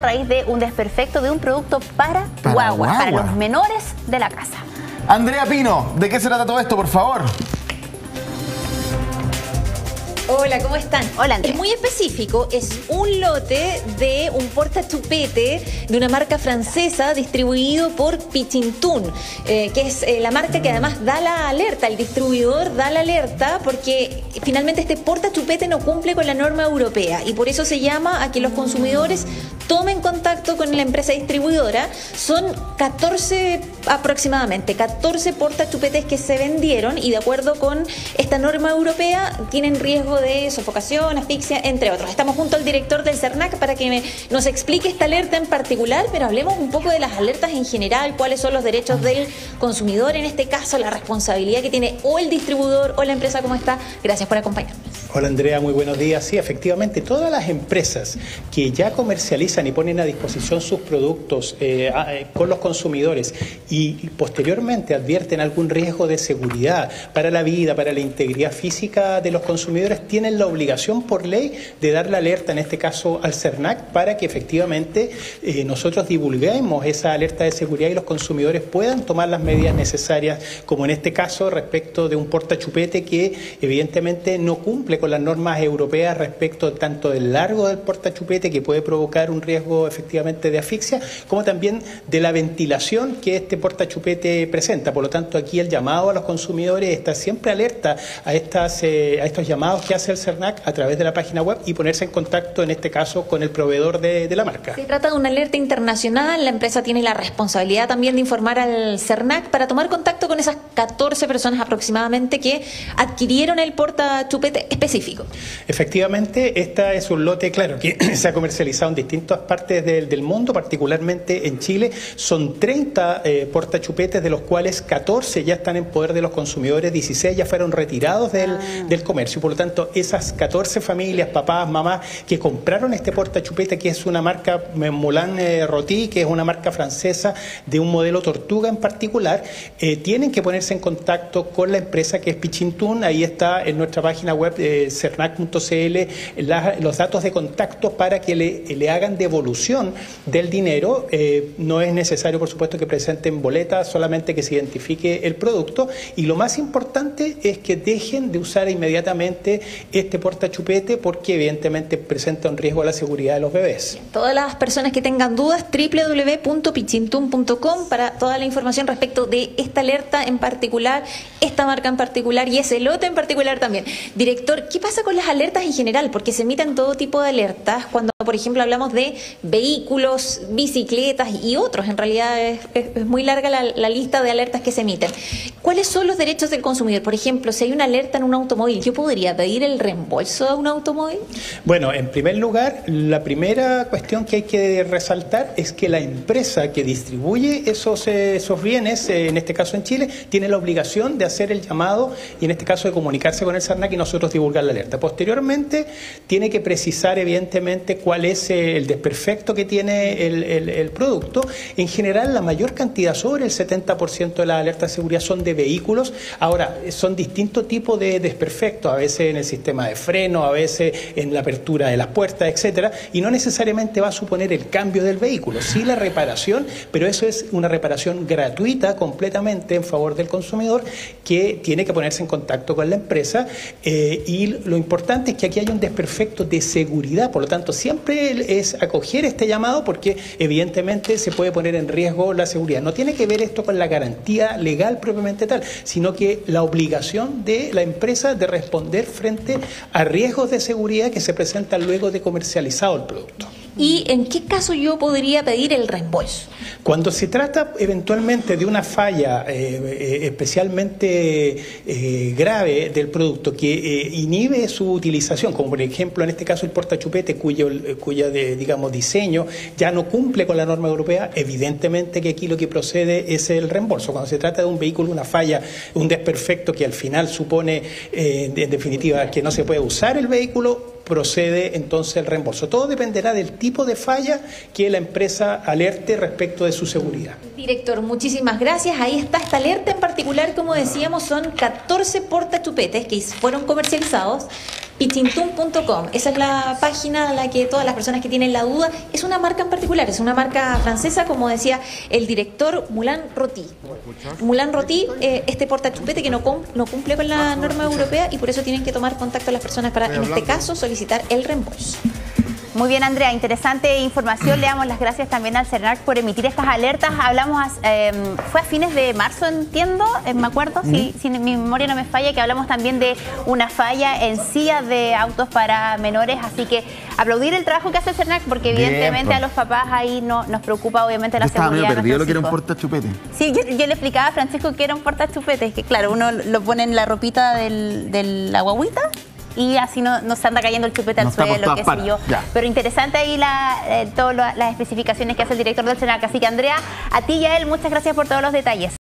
a raíz de un desperfecto de un producto para guagua, para los menores de la casa. Andrea Pino, ¿de qué se trata todo esto, por favor? Hola, ¿cómo están? Hola, Andrea. Es muy específico, es un lote de un portachupete de una marca francesa distribuido por Pichintún, que es la marca que además da la alerta, el distribuidor da la alerta porque finalmente este portachupete no cumple con la norma europea y por eso se llama a que los consumidores tomen contacto con la empresa distribuidora. Son 14 aproximadamente, 14 portachupetes que se vendieron y de acuerdo con esta norma europea tienen riesgo de sofocación, asfixia, entre otros. Estamos junto al director del CERNAC para que nos explique esta alerta en particular, pero hablemos un poco de las alertas en general, cuáles son los derechos del consumidor en este caso, la responsabilidad que tiene o el distribuidor o la empresa. ¿Cómo está? Gracias por acompañarnos. Hola Andrea, muy buenos días. Sí, efectivamente, todas las empresas que ya comercializan y ponen a disposición sus productos con los consumidores y posteriormente advierten algún riesgo de seguridad para la vida, para la integridad física de los consumidores, tienen la obligación por ley de dar la alerta, en este caso al CERNAC, para que efectivamente nosotros divulguemos esa alerta de seguridad y los consumidores puedan tomar las medidas necesarias, como en este caso respecto de un portachupete que evidentemente no cumple con las normas europeas respecto tanto del largo del portachupete, que puede provocar un riesgo efectivamente de asfixia, como también de la ventilación que este portachupete presenta. Por lo tanto, aquí el llamado a los consumidores es estar siempre alerta a estos llamados que hace el CERNAC a través de la página web y ponerse en contacto, en este caso, con el proveedor de la marca. Se trata de una alerta internacional, la empresa tiene la responsabilidad también de informar al CERNAC para tomar contacto con esas 14 personas aproximadamente que adquirieron el portachupete específico. Efectivamente, esta es un lote, claro, que se ha comercializado en distintas partes del mundo, particularmente en Chile. Son 30 portachupetes, de los cuales 14 ya están en poder de los consumidores, 16 ya fueron retirados del comercio. Por lo tanto, esas 14 familias, papás, mamás, que compraron este portachupete, que es una marca Moulin Roti, que es una marca francesa de un modelo Tortuga en particular, tienen que ponerse en contacto con la empresa que es Pichintún. Ahí está en nuestra página web cernac.cl los datos de contacto para que le hagan devolución del dinero. No es necesario, por supuesto, que presenten boletas, solamente que se identifique el producto. Y lo más importante es que dejen de usar inmediatamente este portachupete porque evidentemente presenta un riesgo a la seguridad de los bebés. Todas las personas que tengan dudas, www.pichintun.com para toda la información respecto de esta alerta en particular, esta marca en particular y ese lote en particular también. Director, ¿qué pasa con las alertas en general? Porque se emiten todo tipo de alertas cuando, por ejemplo, hablamos de vehículos, bicicletas y otros. En realidad es muy larga la lista de alertas que se emiten. ¿Cuáles son los derechos del consumidor? Por ejemplo, si hay una alerta en un automóvil, ¿yo podría pedir el reembolso de un automóvil? Bueno, en primer lugar, la primera cuestión que hay que resaltar es que la empresa que distribuye esos bienes, en este caso en Chile, tiene la obligación de hacer el llamado y en este caso de comunicarse con el CERNAC y nosotros divulgar la alerta. Posteriormente, tiene que precisar evidentemente cuál es el desperfecto que tiene el producto. En general, la mayor cantidad, sobre el 70% de las alertas de seguridad son de vehículos. Ahora, son distintos tipos de desperfectos, a veces en el sistema de freno, a veces en la apertura de las puertas, etcétera, y no necesariamente va a suponer el cambio del vehículo, sí la reparación, pero eso es una reparación gratuita completamente en favor del consumidor que tiene que ponerse en contacto con la empresa y lo importante es que aquí hay un desperfecto de seguridad. Por lo tanto, siempre es acoger este llamado porque evidentemente se puede poner en riesgo la seguridad. No tiene que ver esto con la garantía legal propiamente tal, sino que la obligación de la empresa de responder frente a riesgos de seguridad que se presentan luego de comercializado el producto. ¿Y en qué caso yo podría pedir el reembolso? Cuando se trata eventualmente de una falla especialmente grave del producto que inhibe su utilización, como por ejemplo en este caso el portachupete cuya digamos diseño ya no cumple con la norma europea, evidentemente que aquí lo que procede es el reembolso. Cuando se trata de un vehículo, una falla, un desperfecto que al final supone en definitiva que no se puede usar el vehículo, procede entonces el reembolso. Todo dependerá del tipo de falla que la empresa alerte respecto de su seguridad. Director, muchísimas gracias. Ahí está esta alerta en particular, como decíamos, son 14 portachupetes que fueron comercializados Pichintun.com. Esa es la página a la que todas las personas que tienen la duda. Es una marca en particular, es una marca francesa, como decía el director Moulin Routy. Moulin Routy, este portachupete que no cumple con la norma europea y por eso tienen que tomar contacto las personas para, en este caso, solicitar el reembolso. Muy bien, Andrea, interesante información. Le damos las gracias también al CERNAC por emitir estas alertas. Hablamos, fue a fines de marzo, entiendo, me acuerdo, si mi memoria no me falla, que hablamos también de una falla en sillas de autos para menores. Así que aplaudir el trabajo que hace el CERNAC, porque evidentemente a los papás ahí nos preocupa obviamente la seguridad. Estaba medio perdido lo que era un portachupete. Sí, yo le explicaba a Francisco que era un portachupete, que claro, uno lo pone en la ropita de la guaguita y así no se anda cayendo el chupete al suelo, qué sé yo. Ya. Pero interesante ahí todas las especificaciones que hace el director del CERNAC. Así que, Andrea, a ti y a él, muchas gracias por todos los detalles.